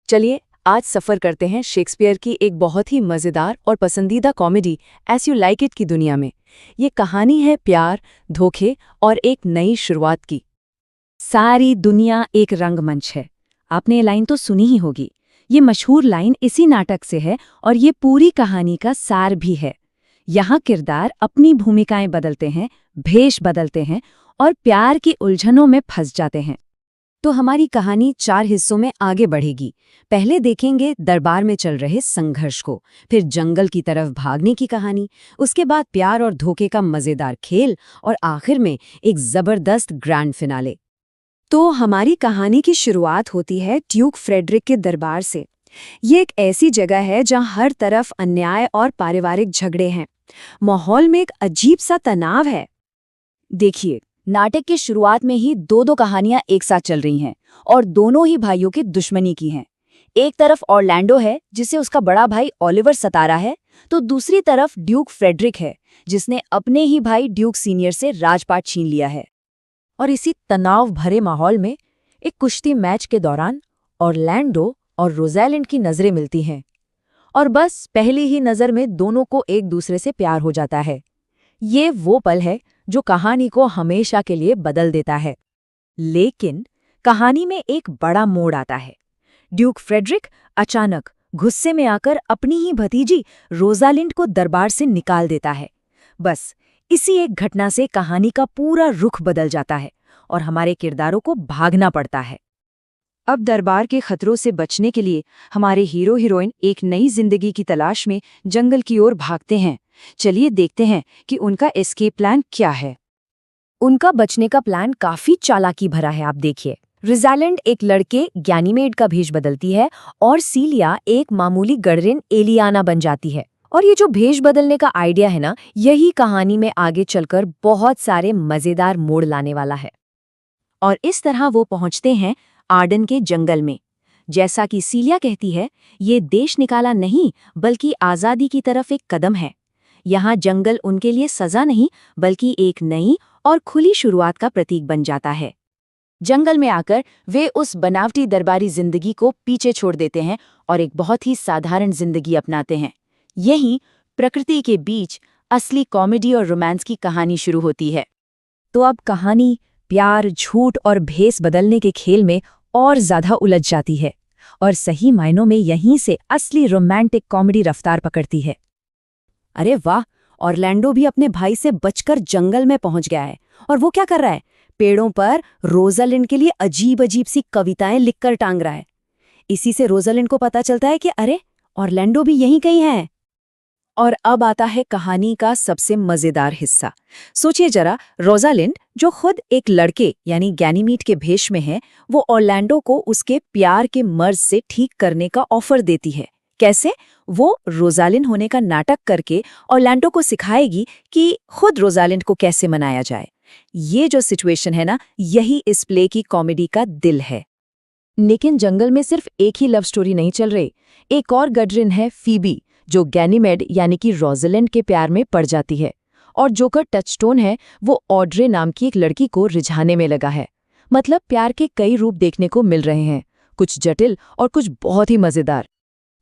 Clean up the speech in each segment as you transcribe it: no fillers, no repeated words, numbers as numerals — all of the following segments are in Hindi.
चलिए आज सफ़र करते हैं शेक्सपियर की एक बहुत ही मज़ेदार और पसंदीदा comedy as you like it की दुनिया में। ये कहानी है प्यार, धोखे और एक नई शुरुआत की। सारी दुनिया एक रंगमंच है। आपने ये लाइन तो सुनी ही होगी। ये मशहूर लाइन इसी नाटक से है और ये पूरी कहानी का सार भी है। यहाँ किरदार अपनी भूमिकाएं बदलते हैं, भेष बदलते हैं और प्यार की उलझनों में फंस जाते हैं। तो हमारी कहानी 4 हिस्सों में आगे बढ़ेगी। पहले देखेंगे दरबार में चल रहे संघर्ष को, फिर जंगल की तरफ भागने की कहानी, उसके बाद प्यार और धोखे का मज़ेदार खेल और आखिर में एक ज़बरदस्त ग्रैंड फिनाले। तो हमारी कहानी की शुरुआत होती है ड्यूक फ्रेडरिक के दरबार से। ये एक ऐसी जगह है जहाँ हर तरफ अन्याय और पारिवारिक झगड़े हैं। माहौल में एक अजीब सा तनाव है। देखिए, नाटक की शुरुआत में ही दो कहानियां एक साथ चल रही हैं और दोनों ही भाइयों की दुश्मनी की हैं। एक तरफ ऑरलैंडो है जिसे उसका बड़ा भाई ओलिवर सता रहा है, तो दूसरी तरफ ड्यूक फ्रेडरिक है जिसने अपने ही भाई ड्यूक सीनियर से राजपाट छीन लिया है। और इसी तनाव भरे माहौल में एक कुश्ती मैच के दौरान ऑरलैंडो और रोज़ैलिंड की नज़रें मिलती हैं और बस पहली ही नज़र में दोनों को एक दूसरे से प्यार हो जाता है। ये वो पल है जो कहानी को हमेशा के लिए बदल देता है। लेकिन कहानी में एक बड़ा मोड़ आता है। ड्यूक फ्रेडरिक अचानक गुस्से में आकर अपनी ही भतीजी रोज़ालिंड को दरबार से निकाल देता है। बस इसी एक घटना से कहानी का पूरा रुख बदल जाता है और हमारे किरदारों को भागना पड़ता है। अब दरबार के खतरों से बचने के लिए हमारे हीरो हीरोइन एक नई जिंदगी की तलाश में जंगल की ओर भागते हैं। चलिए देखते हैं कि उनका एस्केप प्लान क्या है। उनका बचने का प्लान काफी चालाकी भरा है। आप देखिए, रोज़ालिंड एक लड़के गैनीमेड का भेष बदलती है और सीलिया एक मामूली गडरिन एलियाना बन जाती है। और ये जो भेष बदलने का आइडिया है ना, यही कहानी में आगे चलकर बहुत सारे मजेदार मोड़ लाने वाला है। और इस तरह वो पहुंचते हैं आर्डन के जंगल में। जैसा कि सीलिया कहती है, ये देश निकाला नहीं बल्कि आज़ादी की तरफ एक कदम है। यहाँ जंगल उनके लिए सजा नहीं बल्कि एक नई और खुली शुरुआत का प्रतीक बन जाता है। जंगल में आकर वे उस बनावटी दरबारी जिंदगी को पीछे छोड़ देते हैं और एक बहुत ही साधारण जिंदगी अपनाते हैं। यहीं प्रकृति के बीच असली कॉमेडी और रोमांस की कहानी शुरू होती है। तो अब कहानी प्यार, झूठ और भेष बदलने के खेल में और ज्यादा उलझ जाती है और सही मायनों में यहीं से असली रोमांटिक कॉमेडी रफ्तार पकड़ती है। अरे वाह, ऑरलैंडो भी अपने भाई से बचकर जंगल में पहुंच गया है। और वो क्या कर रहा है? पेड़ों पर रोज़ालिंड के लिए अजीब अजीब सी कविताएं लिखकर टांग रहा है। इसी से रोज़ालिंड को पता चलता है कि अरे, ऑरलैंडो भी यहीं कहीं है। और अब आता है कहानी का सबसे मजेदार हिस्सा। सोचिए जरा, रोज़ालिंड जो खुद एक लड़के यानी गैनीमीड के भेष में है, वो ऑरलैंडो को उसके प्यार के मर्ज से ठीक करने का ऑफर देती है। कैसे? वो रोज़ालिंड होने का नाटक करके ऑरलैंडो को सिखाएगी कि खुद रोज़ालिंड को कैसे मनाया जाए। ये जो सिचुएशन है ना, यही इस प्ले की कॉमेडी का दिल है। लेकिन जंगल में सिर्फ एक ही लव स्टोरी नहीं चल रही। एक और गडरिन है फीबी, जो गैनीमेड यानी कि रोज़ालिंड के प्यार में पड़ जाती है। और जोकर टचस्टोन है, वो ऑड्रे नाम की एक लड़की को रिझाने में लगा है। मतलब प्यार के कई रूप देखने को मिल रहे हैं, कुछ जटिल और कुछ बहुत ही मजेदार।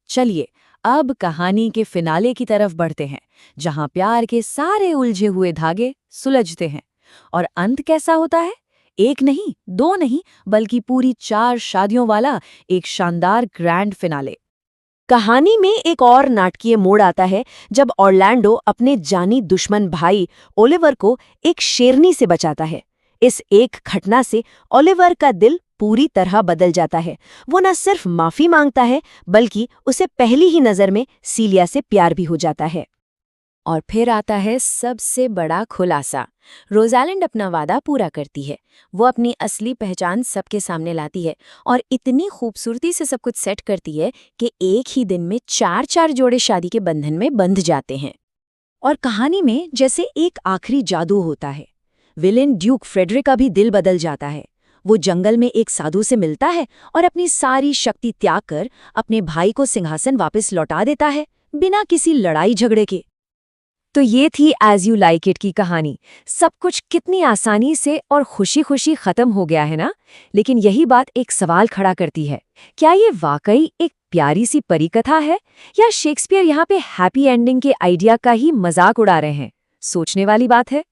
चलिए अब कहानी के फिनाले की तरफ बढ़ते हैं, जहां प्यार के सारे उलझे हुए धागे सुलझते हैं। और अंत कैसा होता है? एक नहीं, दो नहीं, बल्कि पूरी 4 शादियों वाला एक शानदार ग्रैंड फिनाले। कहानी में एक और नाटकीय मोड़ आता है जब ऑरलैंडो अपने जानी दुश्मन भाई ओलिवर को एक शेरनी से बचाता है। इस एक घटना से ओलिवर का दिल पूरी तरह बदल जाता है। वो न सिर्फ माफी मांगता है बल्कि उसे पहली ही नजर में सीलिया से प्यार भी हो जाता है। और फिर आता है सबसे बड़ा खुलासा। रोज़ालिंड अपना वादा पूरा करती है। वो अपनी असली पहचान सबके सामने लाती है और इतनी खूबसूरती से सब कुछ सेट करती है कि एक ही दिन में 4 जोड़े शादी के बंधन में बंध जाते हैं। और कहानी में जैसे एक आखिरी जादू होता है। विलेन ड्यूक फ्रेडरिक का भी दिल बदल जाता है। वो जंगल में एक साधु से मिलता है और अपनी सारी शक्ति त्याग कर अपने भाई को सिंहासन वापस लौटा देता है, बिना किसी लड़ाई झगड़े के। तो ये थी एज यू लाइक इट की कहानी। सब कुछ कितनी आसानी से और खुशी खुशी खत्म हो गया है ना। लेकिन यही बात एक सवाल खड़ा करती है, क्या ये वाकई एक प्यारी सी परी कथा है या शेक्सपियर यहाँ पे हैप्पी एंडिंग के आइडिया का ही मजाक उड़ा रहे हैं? सोचने वाली बात है।